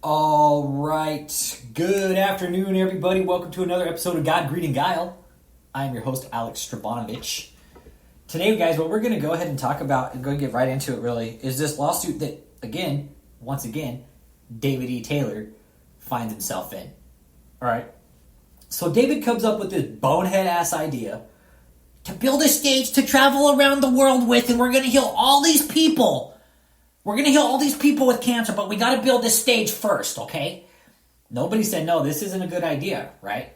All right. Good afternoon, everybody. Welcome to another episode of God, Greed, and Guile. I'm your host, Alex Strabanovich. Today, guys, what we're going to go ahead and talk about, and go get right into it, really, is this lawsuit that, once again, David E. Taylor finds himself in. All right. So David comes up with this bonehead-ass idea to build a stage to travel around the world with, and we're going to heal all these people. We're going to heal all these people with cancer, but we got to build this stage first, okay? Nobody said, no, this isn't a good idea, right?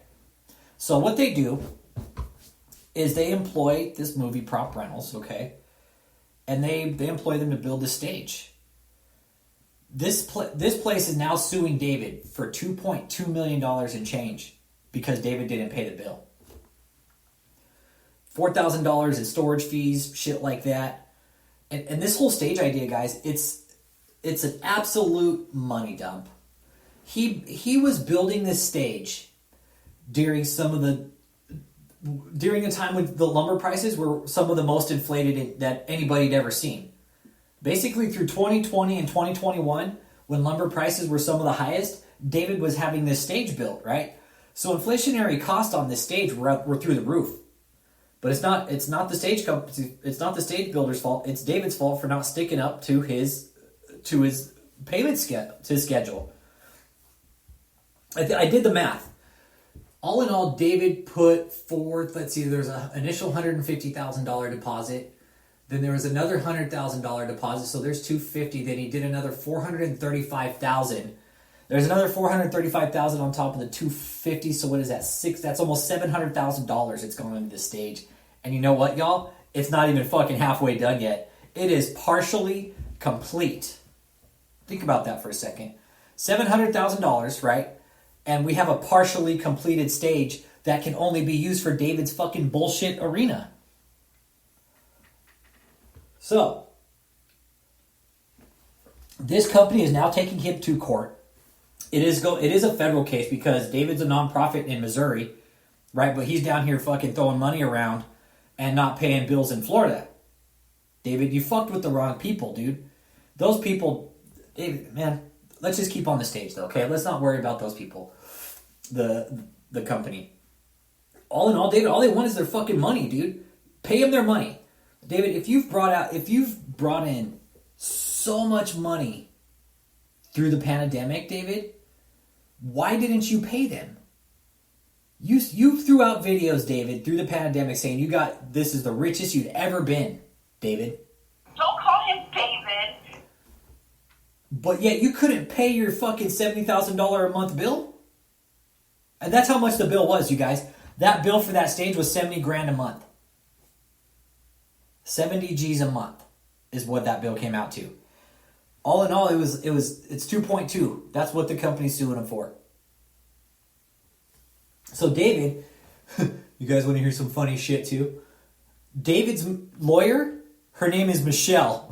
So what they do is they employ this movie prop rentals, okay? And they employ them to build this stage. This place is now suing David for $2.2 million in change because David didn't pay the bill. $4,000 in storage fees, shit like that. And this whole stage idea, guys, it's an absolute money dump. He was building this stage during a time when the lumber prices were some of the most inflated that anybody had ever seen. Basically, through 2020 and 2021, when lumber prices were some of the highest, David was having this stage built, right? So inflationary costs on this stage were through the roof. But it's not the stage company, it's not the stage builder's fault. It's David's fault for not sticking up to his payment schedule. I did the math. All in all, David put forth, let's see, there's an initial $150,000 deposit. Then there was another $100,000 deposit, so there's $250,000. Then he did another $435,000. There's another $435,000 on top of the $250,000. So what is that? That's almost $700,000 it's going into this stage. And you know what, y'all? It's not even fucking halfway done yet. It is partially complete. Think about that for a second. $700,000, right? And we have a partially completed stage that can only be used for David's fucking bullshit arena. So, this company is now taking him to court. It is a federal case because David's a nonprofit in Missouri, right? But he's down here fucking throwing money around and not paying bills in Florida. David, you fucked with the wrong people, dude. Those people, David, man, let's just keep on the stage though, okay? Let's not worry about those people, the company. All in all, David, all they want is their fucking money, dude. Pay them their money. David, if you've brought in so much money through the pandemic, David, why didn't you pay them? You threw out videos, David, through the pandemic saying this is the richest you'd ever been, David. Don't call him David. But yet you couldn't pay your fucking $70,000 a month bill? And that's how much the bill was, you guys. That bill for that stage was $70,000 a month. 70 G's a month is what that bill came out to. All in all, it's 2.2. That's what the company's suing him for. So David, you guys want to hear some funny shit too? David's lawyer, her name is Michelle.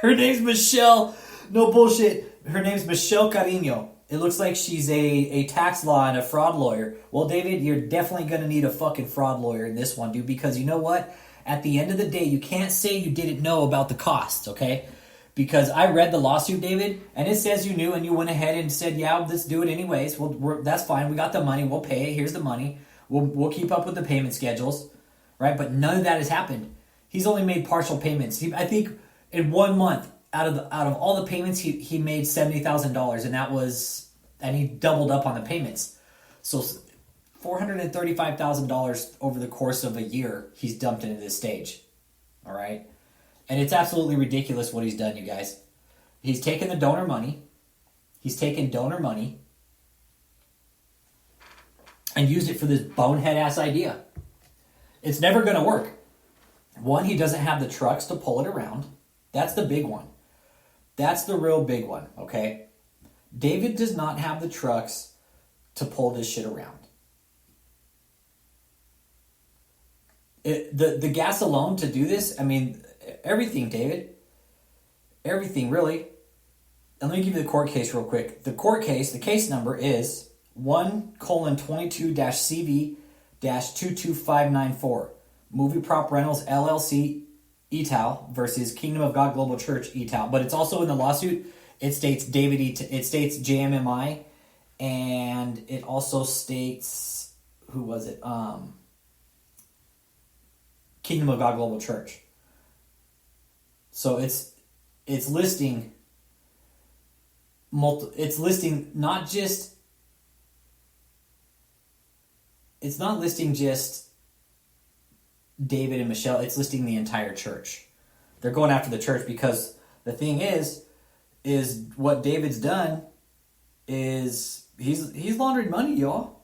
Her name's Michelle. No bullshit. Her name's Michelle Carino. It looks like she's a tax law and a fraud lawyer. Well, David, you're definitely going to need a fucking fraud lawyer in this one, dude, because you know what? At the end of the day, you can't say you didn't know about the costs, okay? Because I read the lawsuit, David, and it says you knew and you went ahead and said, yeah, let's do it anyways. Well, that's fine. We got the money. We'll pay it. Here's the money. We'll keep up with the payment schedules, right? But none of that has happened. He's only made partial payments. I think in 1 month, out of all the payments, he made $70,000, and he doubled up on the payments. So $435,000 over the course of a year he's dumped into this stage, all right? And it's absolutely ridiculous what he's done, you guys. He's taken the donor money. He's taken donor money and used it for this bonehead-ass idea. It's never going to work. One, he doesn't have the trucks to pull it around. That's the big one. That's the real big one, okay? David does not have the trucks to pull this shit around. The gas alone to do this, I mean, everything, David. Everything, really. And let me give you the court case real quick. The court case, the case number is 1:22-CV-22594. Movie Prop Rentals, LLC, ETAL versus Kingdom of God Global Church, ETAL. But it's also in the lawsuit. it states it states JMMI, and it also states, who was it? Kingdom of God Global Church. So it's listing it's listing not just, it's not listing just David and Michelle, it's listing the entire church. They're going after the church because the thing is what David's done is he's laundered money, y'all.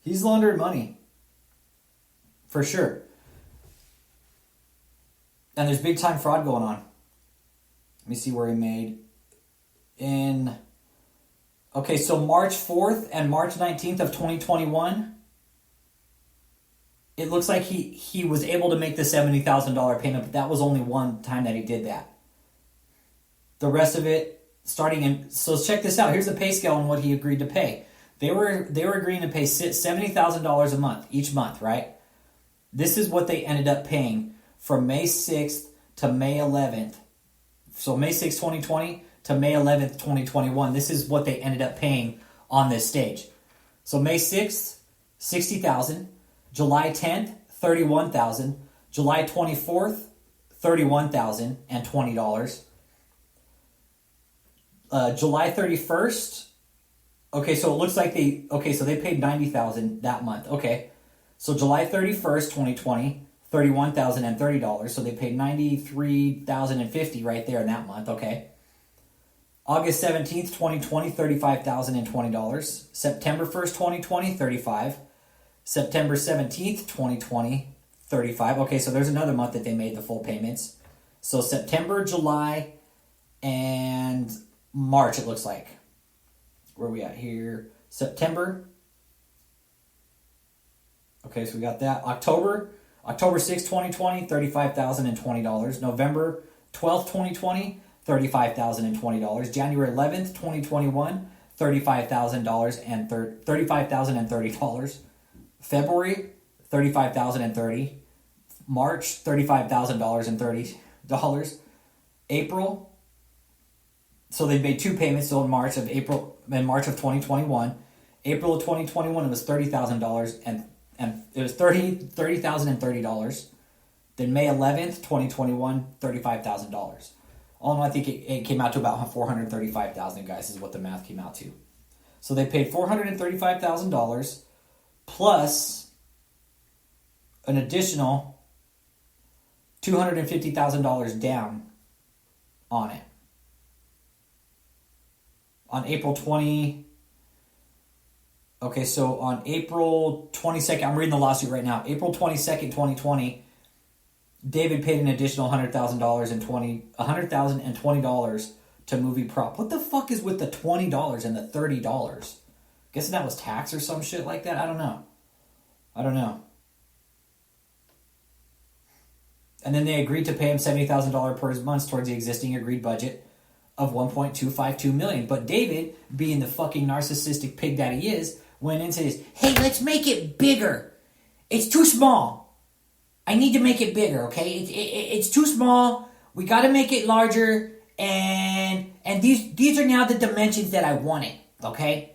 He's laundered money. For sure. And there's big time fraud going on. Let me see where he made. So March 4th and March 19th of 2021, it looks like he was able to make the $70,000 payment, but that was only one time that he did that. The rest of it, so check this out. Here's the pay scale on what he agreed to pay. They were agreeing to pay $70,000 a month, each month, right? This is what they ended up paying from May 6th to May 11th. So May 6th, 2020 to May 11th, 2021. This is what they ended up paying on this stage. So May 6th, $60,000. July 10th, $31,000. July 24th, $31,020. July 31st. Okay, so it looks like they paid $90,000 that month. Okay. So July 31st, 2020, $31,030. So they paid $93,050 right there in that month. Okay. August 17th, 2020, $35,020. September 1st, 2020, $35,000. September 17th, 2020, $35,000. Okay, so there's another month that they made the full payments. So September, July, and March, it looks like. Where are we at here? September. Okay, so we got that. October 6th, 2020, $35,020. November 12th, 2020, $35,020. January 11th, 2021, $35,030. February, $35,030. March, $35,030. April. So they made two payments. So in March of 2021. April of 2021, it was $30,000 and it was $30,030. Then May 11th, 2021, $35,000. All in all, I think it came out to about $435,000, guys, is what the math came out to. So they paid $435,000 plus an additional $250,000 down on it. On April 20... Okay, so on April 22nd, I'm reading the lawsuit right now. April 22nd, 2020, David paid an additional $120 to movie prop. What the fuck is with the $20 and the $30? Guessing that was tax or some shit like that? I don't know. And then they agreed to pay him $70,000 per month towards the existing agreed budget of $1.252 million. But David, being the fucking narcissistic pig that he is, went into this, hey, let's make it bigger. It's too small. I need to make it bigger, okay? It's too small. We got to make it larger, and these are now the dimensions that I wanted, okay?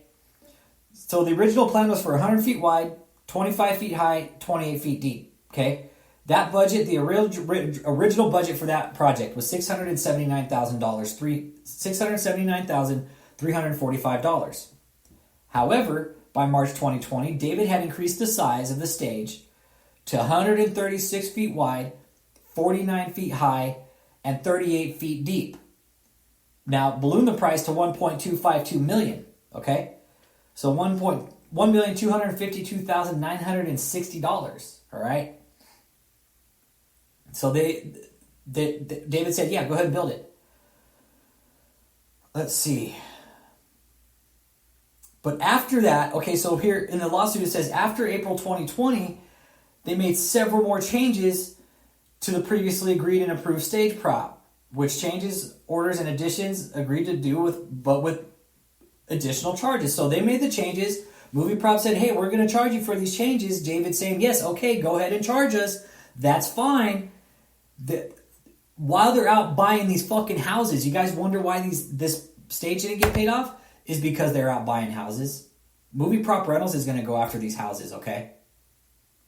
So the original plan was for 100 feet wide, 25 feet high, 28 feet deep, okay? That budget, the original budget for that project was $679,345. However, by March 2020, David had increased the size of the stage to 136 feet wide, 49 feet high, and 38 feet deep. Now, balloon the price to $1.252 million, okay? So $1,252,960, all right? So David said, yeah, go ahead and build it. Let's see. But after that, okay, so here in the lawsuit it says after April 2020, they made several more changes to the previously agreed and approved stage prop, which changes, orders, and additions agreed to do with additional charges. So they made the changes. Movie prop said, hey, we're going to charge you for these changes. David saying, yes, okay, go ahead and charge us. That's fine. while they're out buying these fucking houses. You guys wonder why this stage didn't get paid off? Is because they're out buying houses. Movie Prop Rentals is going to go after these houses, okay?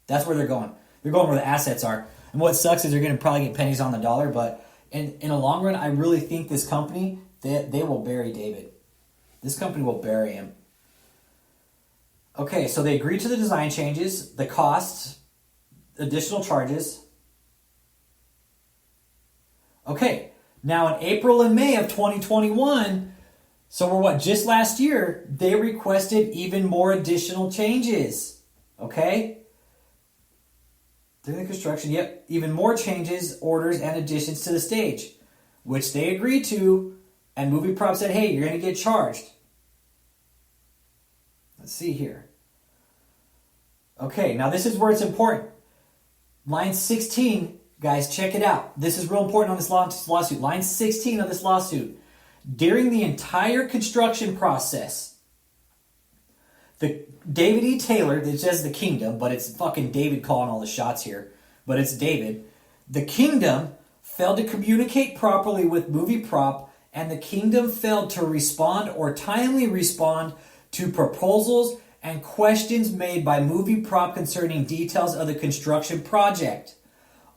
That's where they're going. They're going where the assets are. And what sucks is they're going to probably get pennies on the dollar, but in a long run, I really think this company, they will bury David. This company will bury him. Okay, so they agreed to the design changes, the costs, additional charges. Okay, now in April and May of 2021, so we're just last year, they requested even more additional changes. Okay? During the construction, yep, even more changes, orders, and additions to the stage, which they agreed to, and Movie Prop said, hey, you're going to get charged. Let's see here. Okay, now this is where it's important. Line 16, guys, check it out. This is real important on this lawsuit. Line 16 of this lawsuit. During the entire construction process, the David E. Taylor, it says the Kingdom, but it's fucking David calling all the shots here, but it's David. The Kingdom failed to communicate properly with Movie Prop, and the Kingdom failed to respond or timely respond to proposals and questions made by Movie Prop concerning details of the construction project.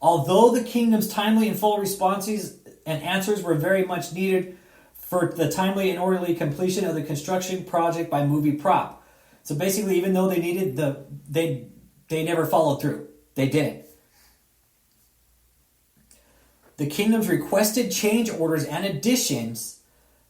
Although the Kingdom's timely and full responses and answers were very much needed for the timely and orderly completion of the construction project by Movie Prop. So basically, even though they needed they never followed through. They didn't. The Kingdom's requested change orders and additions,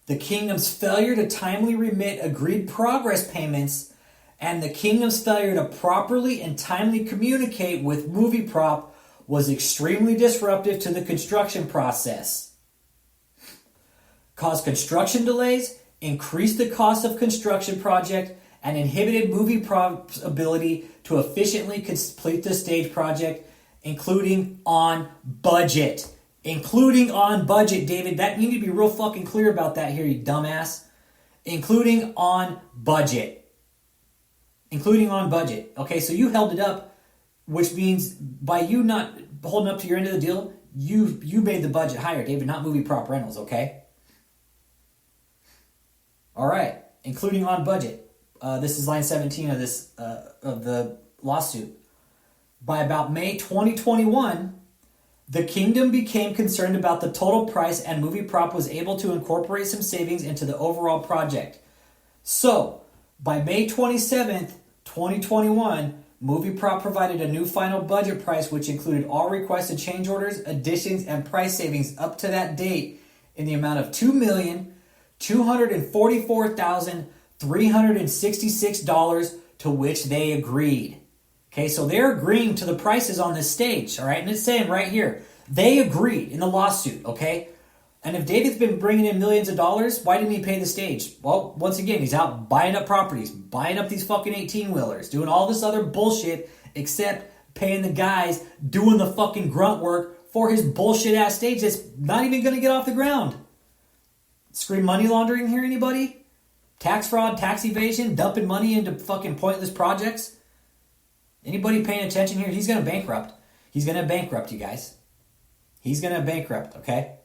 the Kingdom's failure to timely remit agreed progress payments, and the Kingdom's failure to properly and timely communicate with Movie Prop was extremely disruptive to the construction process. Caused construction delays, increased the cost of construction project, and inhibited Movie Prop's ability to efficiently complete the stage project, including on budget. Including on budget, David. That you need to be real fucking clear about that here, you dumbass. Including on budget. Including on budget. Okay, so you held it up, which means by you not holding up to your end of the deal, you made the budget higher, David, not Movie Prop Rentals, okay? All right, including on budget. This is line 17 of this of the lawsuit. By about May 2021, the Kingdom became concerned about the total price, and Movie Prop was able to incorporate some savings into the overall project. So, by May 27th, 2021, Movie Prop provided a new final budget price which included all requested change orders, additions, and price savings up to that date in the amount of $2,244,366, to which they agreed. Okay, so they're agreeing to the prices on this stage, all right? And it's saying right here, they agreed in the lawsuit, okay? And if David's been bringing in millions of dollars, why didn't he pay the stage? Well, once again, he's out buying up properties, buying up these fucking 18-wheelers, doing all this other bullshit except paying the guys doing the fucking grunt work for his bullshit-ass stage that's not even going to get off the ground. Scream money laundering here, anybody? Tax fraud, tax evasion, dumping money into fucking pointless projects? Anybody paying attention here? He's going to bankrupt. He's going to bankrupt, you guys. He's going to bankrupt, okay?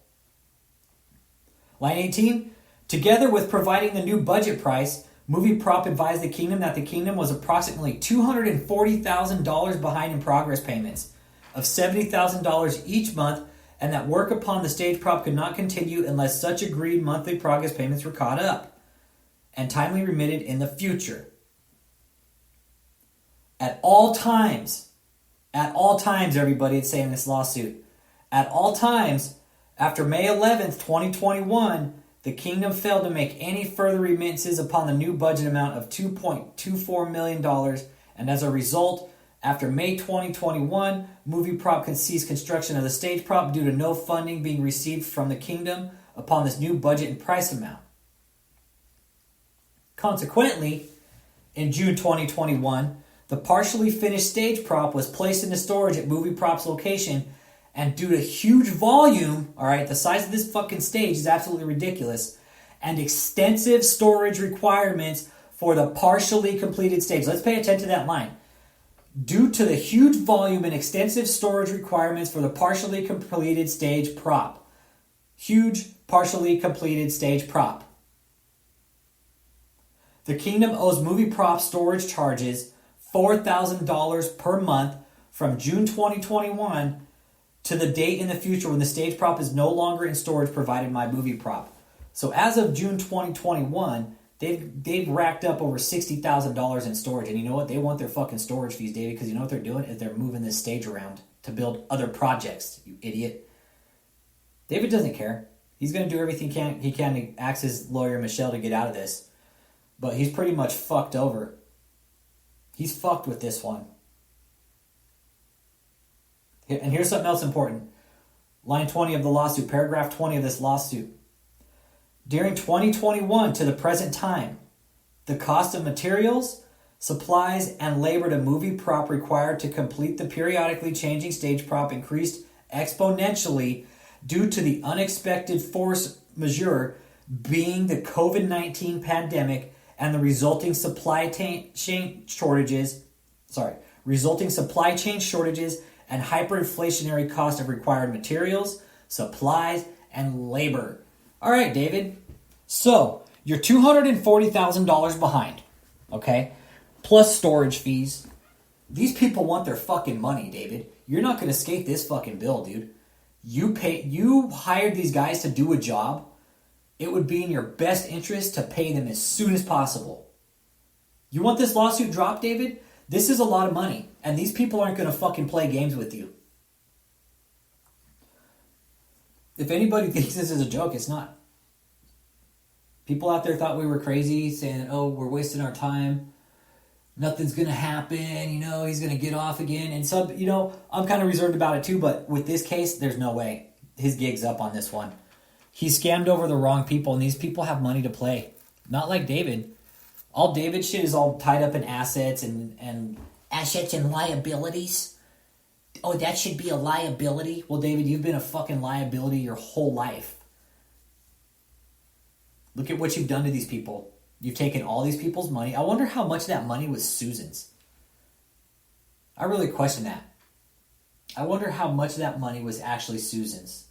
Line 18. Together with providing the new budget price, Movie Prop advised the Kingdom that the Kingdom was approximately $240,000 behind in progress payments of $70,000 each month, and that work upon the stage prop could not continue unless such agreed monthly progress payments were caught up and timely remitted in the future. At all times, everybody, it's saying in this lawsuit, at all times, after May 11th, 2021, the Kingdom failed to make any further remittances upon the new budget amount of $2.24 million, and as a result, after May 2021, Movie Prop can cease construction of the stage prop due to no funding being received from the Kingdom upon this new budget and price amount. Consequently, in June 2021, the partially finished stage prop was placed into storage at Movie Prop's location, and due to huge volume, all right, the size of this fucking stage is absolutely ridiculous, and extensive storage requirements for the partially completed stage. Let's pay attention to that line. due to the huge volume and extensive storage requirements for the partially completed stage prop. Huge partially completed stage prop. The Kingdom owes movie prop storage charges $4,000 per month from June 2021 to the date in the future when the stage prop is no longer in storage provided by movie prop. So as of June 2021, they've racked up over $60,000 in storage. And you know what? They want their fucking storage fees, David, because you know what they're doing? Is they're moving this stage around to build other projects, you idiot. David doesn't care. He's going to do everything he can to ask his lawyer, Michelle, to get out of this. But he's pretty much fucked over. He's fucked with this one. And here's something else important. Line 20 of the lawsuit, paragraph 20 of this lawsuit. During 2021 to the present time, the cost of materials, supplies, and labor to movie prop required to complete the periodically changing stage prop increased exponentially due to the unexpected force majeure being the COVID-19 pandemic and the resulting supply chain shortages and hyperinflationary cost of required materials, supplies, and labor. All right, David. So, you're $240,000 behind, okay? Plus storage fees. These people want their fucking money, David. You're not going to skate this fucking bill, dude. You hired these guys to do a job. It would be in your best interest to pay them as soon as possible. You want this lawsuit dropped, David? This is a lot of money, and these people aren't going to fucking play games with you. If anybody thinks this is a joke, it's not. People out there thought we were crazy, saying, oh, we're wasting our time. Nothing's going to happen. He's going to get off again. And so, I'm kind of reserved about it too, but with this case, there's no way. His gig's up on this one. He scammed over the wrong people, and these people have money to play. Not like David. All David shit is all tied up in assets and assets and liabilities. Oh, that should be a liability? Well, David, you've been a fucking liability your whole life. Look at what you've done to these people. You've taken all these people's money. I wonder how much of that money was Susan's. I really question that. I wonder how much of that money was actually Susan's.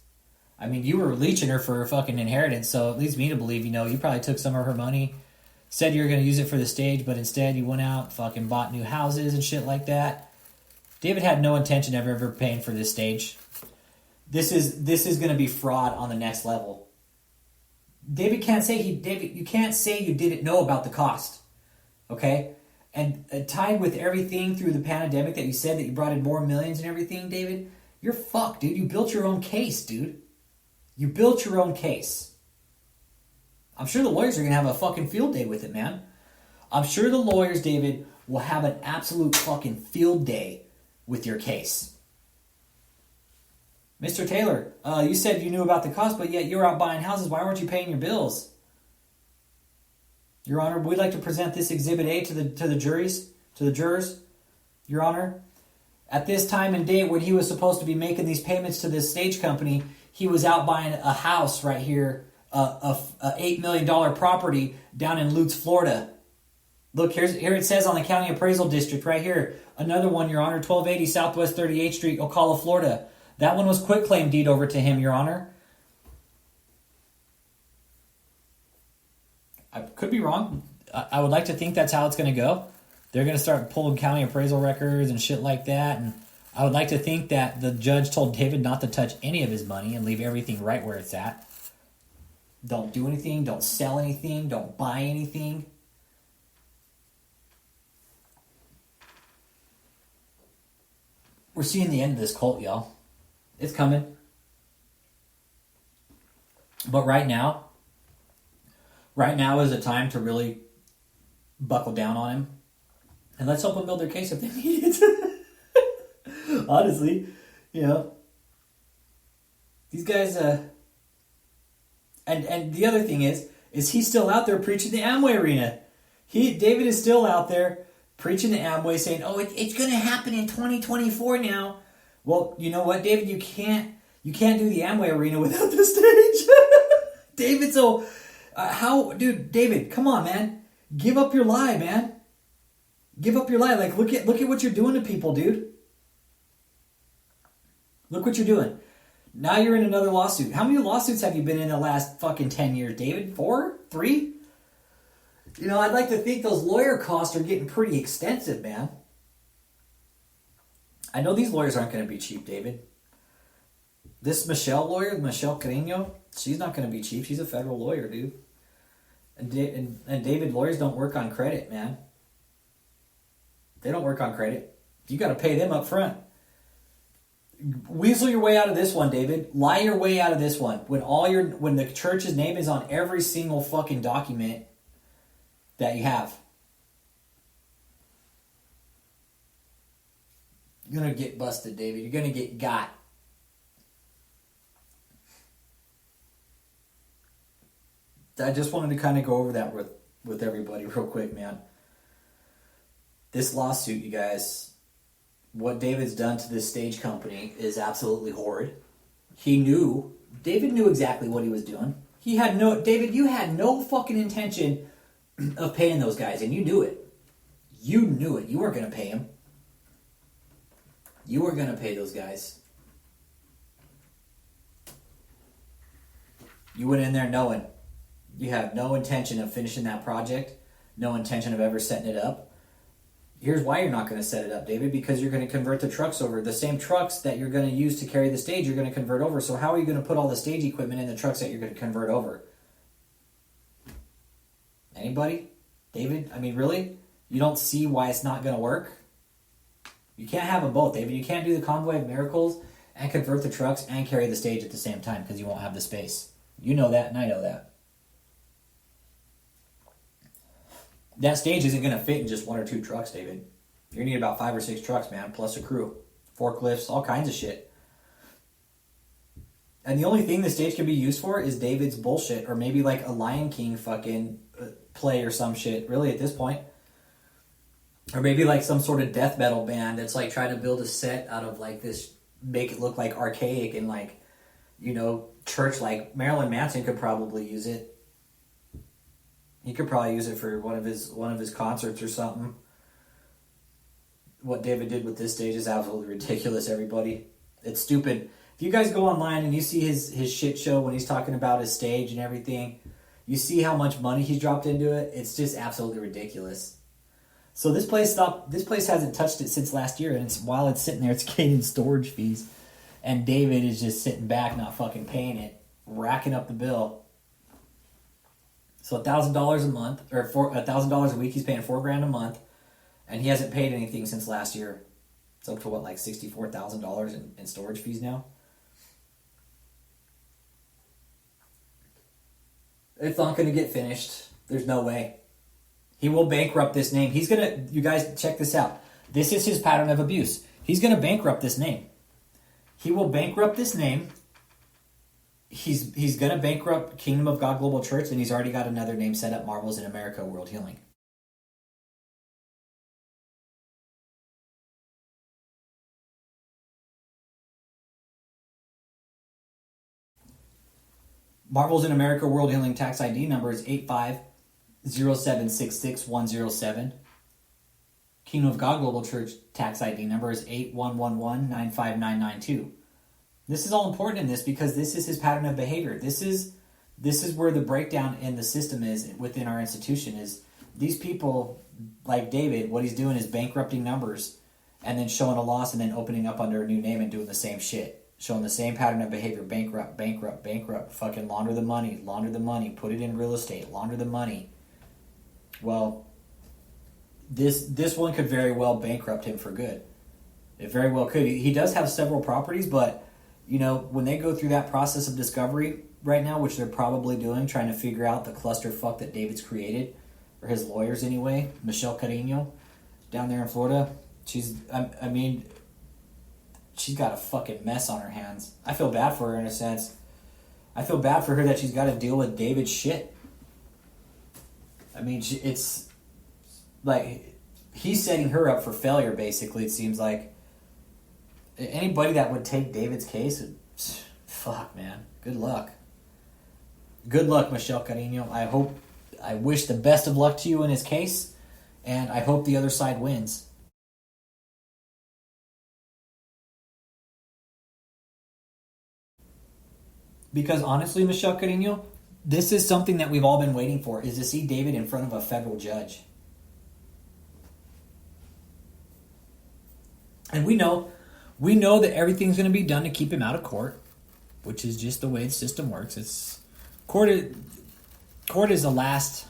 I mean, you were leeching her for her fucking inheritance, so it leads me to believe, you probably took some of her money, said you were going to use it for the stage, but instead you went out, fucking bought new houses and shit like that. David had no intention of ever paying for this stage. This is going to be fraud on the next level. David, you can't say you didn't know about the cost. Okay? And tied with everything through the pandemic that you said that you brought in more millions and everything, David, you're fucked, dude. You built your own case, dude. You built your own case. I'm sure the lawyers are going to have a fucking field day with it, man. I'm sure the lawyers, David, will have an absolute fucking field day with your case. Mr. Taylor, you said you knew about the cost, but yet you were out buying houses. Why weren't you paying your bills? Your Honor, we'd like to present this Exhibit A to the jurors. Your Honor, at this time and date when he was supposed to be making these payments to this stage company, he was out buying a house right here, a $8 million property down in Lutz, Florida. Look, here it says on the County Appraisal District right here. Another one, Your Honor, 1280 Southwest 38th Street, Ocala, Florida. That one was quitclaim deed over to him, Your Honor. I could be wrong. I would like to think that's how it's going to go. They're going to start pulling county appraisal records and shit like that. And I would like to think that the judge told David not to touch any of his money and leave everything right where it's at. Don't do anything. Don't sell anything. Don't buy anything. We're seeing the end of this cult, y'all. It's coming. But right now is a time to really buckle down on him. And let's help them build their case if they need it. Honestly, these guys, and the other thing is he's still out there preaching the Amway arena. David is still out there preaching the Amway, saying, "Oh, it's going to happen in 2024 now." Well, you know what, David? You can't do the Amway arena without the stage, David. So, David, come on, man, give up your lie, man. Give up your life. Like, look at what you're doing to people, dude. Look what you're doing. Now you're in another lawsuit. How many lawsuits have you been in the last fucking 10 years, David? 4? 3? You know, I'd like to think those lawyer costs are getting pretty extensive, man. I know these lawyers aren't going to be cheap, David. This Michelle lawyer, Michelle Carino, she's not going to be cheap. She's a federal lawyer, dude. And David, lawyers don't work on credit, man. They don't work on credit. You got to pay them up front. Weasel your way out of this one, David. Lie your way out of this one. When the church's name is on every single fucking document that you have. You're going to get busted, David. You're going to get got. I just wanted to kind of go over that with everybody real quick, man. This lawsuit, you guys, what David's done to this stage company is absolutely horrid. David knew exactly what he was doing. David, you had no fucking intention of paying those guys, and you knew it. You knew it. You weren't going to pay them. You weren't going to pay those guys. You went in there knowing you have no intention of finishing that project, no intention of ever setting it up. Here's why you're not going to set it up, David, because you're going to convert the trucks over. The same trucks that you're going to use to carry the stage, you're going to convert over. So how are you going to put all the stage equipment in the trucks that you're going to convert over? Anybody? David? I mean, really? You don't see why it's not going to work? You can't have them both, David. You can't do the convoy of miracles and convert the trucks and carry the stage at the same time because you won't have the space. You know that, and I know that. That stage isn't going to fit in just 1 or 2 trucks, David. You're going to need about 5 or 6 trucks, man, plus a crew. Forklifts, all kinds of shit. And the only thing the stage can be used for is David's bullshit, or maybe like a Lion King fucking play or some shit, really, at this point. Or maybe like some sort of death metal band that's like trying to build a set out of like this, make it look like archaic and like, you know, church. Like Marilyn Manson could probably use it. He could probably use it for one of his concerts or something. What David did with this stage is absolutely ridiculous, everybody. It's stupid. If you guys go online and you see his shit show when he's talking about his stage and everything, you see how much money he's dropped into it. It's just absolutely ridiculous. So this place hasn't touched it since last year, and while it's sitting there, it's gaining storage fees. And David is just sitting back, not fucking paying it, racking up the bill. So $1,000 a month, or $1,000 a week, he's paying $4,000 a month, and he hasn't paid anything since last year. It's up to what, like $64,000 in storage fees now? It's not going to get finished. There's no way. He will bankrupt this name. He's going to, you guys, check this out. This is his pattern of abuse. He's going to bankrupt this name. He will bankrupt this name. He's going to bankrupt Kingdom of God Global Church, and he's already got another name set up, Marvels in America World Healing. Marvels in America World Healing tax ID number is 8507661107. Kingdom of God Global Church tax ID number is 811195992. This is all important in this because this is his pattern of behavior. This is where the breakdown in the system is within our institution. Is these people, like David, what he's doing is bankrupting numbers and then showing a loss and then opening up under a new name and doing the same shit. Showing the same pattern of behavior. Bankrupt. Fucking launder the money. Put it in real estate. Launder the money. Well, this one could very well bankrupt him for good. It very well could. He does have several properties, but you know, when they go through that process of discovery right now, which they're probably doing, trying to figure out the clusterfuck that David's created, or his lawyers anyway, Michelle Carino, down there in Florida, she's got a fucking mess on her hands. I feel bad for her in a sense. I feel bad for her that she's got to deal with David's shit. I mean, it's like he's setting her up for failure, basically, it seems like. Anybody that would take David's case, fuck, man. Good luck. Good luck, Michelle Carino. I wish the best of luck to you in his case. and I hope the other side wins. Because honestly, Michelle Carino, this is something that we've all been waiting for, is to see David in front of a federal judge. And we know that everything's going to be done to keep him out of court, which is just the way the system works. It's court is the last.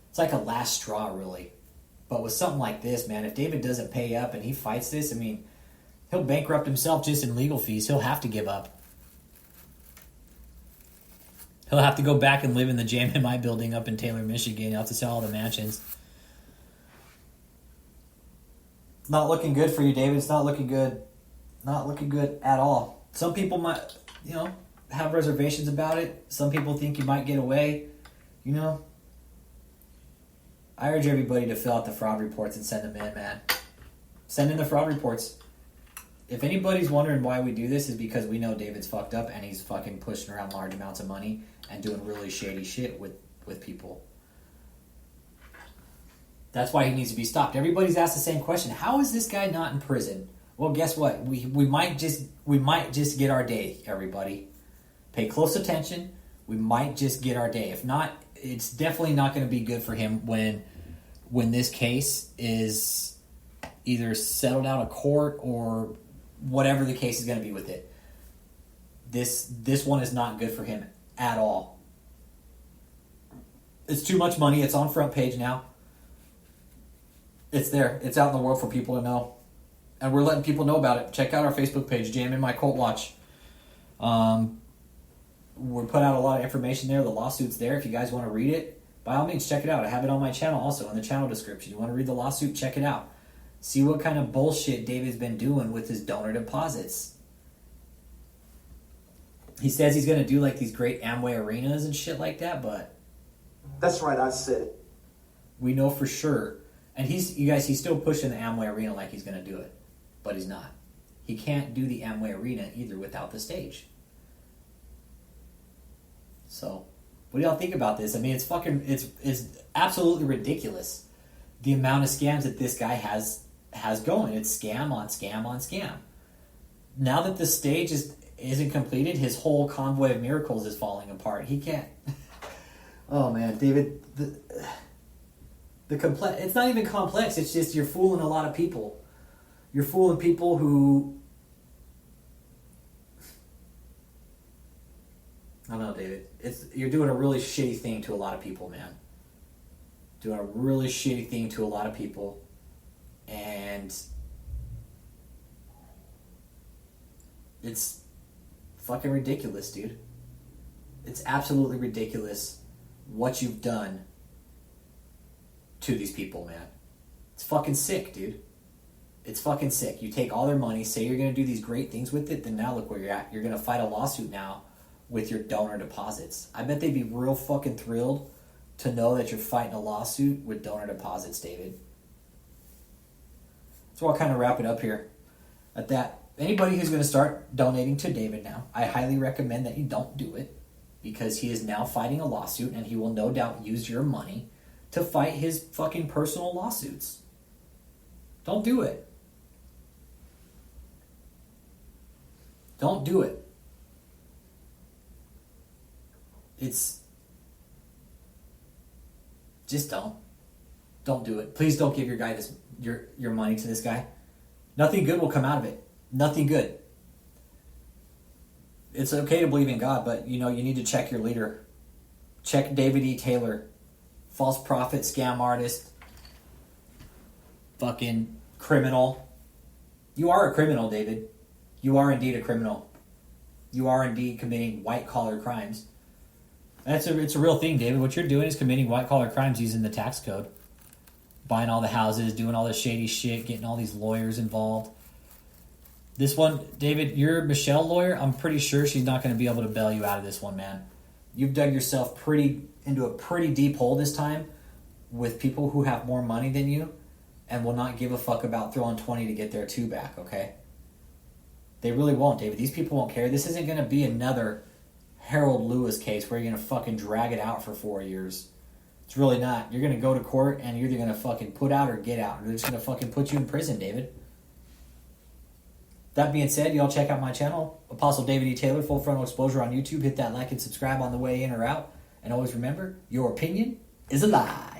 It's like a last straw, really. But with something like this, man, if David doesn't pay up and he fights this, I mean, he'll bankrupt himself just in legal fees. He'll have to give up. He'll have to go back and live in the JMMI building up in Taylor, Michigan. He'll have to sell all the mansions. Not looking good for you, David. It's not looking good. Not looking good at all. Some people might, have reservations about it. Some people think you might get away. I urge everybody to fill out the fraud reports and send them in, man. Send in the fraud reports. If anybody's wondering why we do this, is because we know David's fucked up and he's fucking pushing around large amounts of money and doing really shady shit with people. That's why he needs to be stopped. Everybody's asked the same question. How is this guy not in prison? Well, guess what? We might just get our day, everybody. Pay close attention. We might just get our day. If not, it's definitely not going to be good for him when this case is either settled out of court or whatever the case is going to be with it. This one is not good for him at all. It's too much money. It's on front page now. It's there. It's out in the world for people to know. And we're letting people know about it. Check out our Facebook page, JMMI Cult Watch. We put out a lot of information there. The lawsuit's there. If you guys want to read it, by all means, check it out. I have it on my channel also, in the channel description. You want to read the lawsuit, check it out. See what kind of bullshit David's been doing with his donor deposits. He says he's going to do like these great Amway arenas and shit like that, but... That's right, I said it. We know for sure. And he's still pushing the Amway arena like he's going to do it. But he's not. He can't do the Amway arena either without the stage. So, what do y'all think about this? I mean, it's absolutely ridiculous. The amount of scams that this guy has going. It's scam on scam on scam. Now that the stage isn't completed, his whole convoy of miracles is falling apart. He can't. Oh man, David, it's not even complex. It's just you're fooling a lot of people. You're fooling people who... I don't know, David. You're doing a really shitty thing to a lot of people, man. Doing a really shitty thing to a lot of people. And it's fucking ridiculous, dude. It's absolutely ridiculous what you've done to these people, man. It's fucking sick, dude. It's fucking sick. You take all their money, say you're going to do these great things with it, then now look where you're at. You're going to fight a lawsuit now with your donor deposits. I bet they'd be real fucking thrilled to know that you're fighting a lawsuit with donor deposits, David. So I'll kind of wrap it up here at that. Anybody who's going to start donating to David now, I highly recommend that you don't do it, because he is now fighting a lawsuit and he will no doubt use your money to fight his fucking personal lawsuits. Don't do it. Don't do it. Just don't. Don't do it. Please don't give your guy your money to this guy. Nothing good will come out of it. Nothing good. It's okay to believe in God, but you need to check your leader. Check David E. Taylor. False prophet, scam artist. Fucking criminal. You are a criminal, David. You are indeed a criminal. You are indeed committing white-collar crimes. It's a real thing, David. What you're doing is committing white-collar crimes using the tax code. Buying all the houses, doing all this shady shit, getting all these lawyers involved. This one, David, your Michelle lawyer, I'm pretty sure she's not going to be able to bail you out of this one, man. You've dug yourself into a pretty deep hole this time with people who have more money than you and will not give a fuck about throwing 20 to get their 2 back, okay? They really won't, David. These people won't care. This isn't going to be another Harold Lewis case where you're going to fucking drag it out for 4 years. It's really not. You're going to go to court and you're either going to fucking put out or get out. They're just going to fucking put you in prison, David. That being said, y'all check out my channel, Apostle David E. Taylor, Full Frontal Exposure on YouTube. Hit that like and subscribe on the way in or out. And always remember, your opinion is a lie.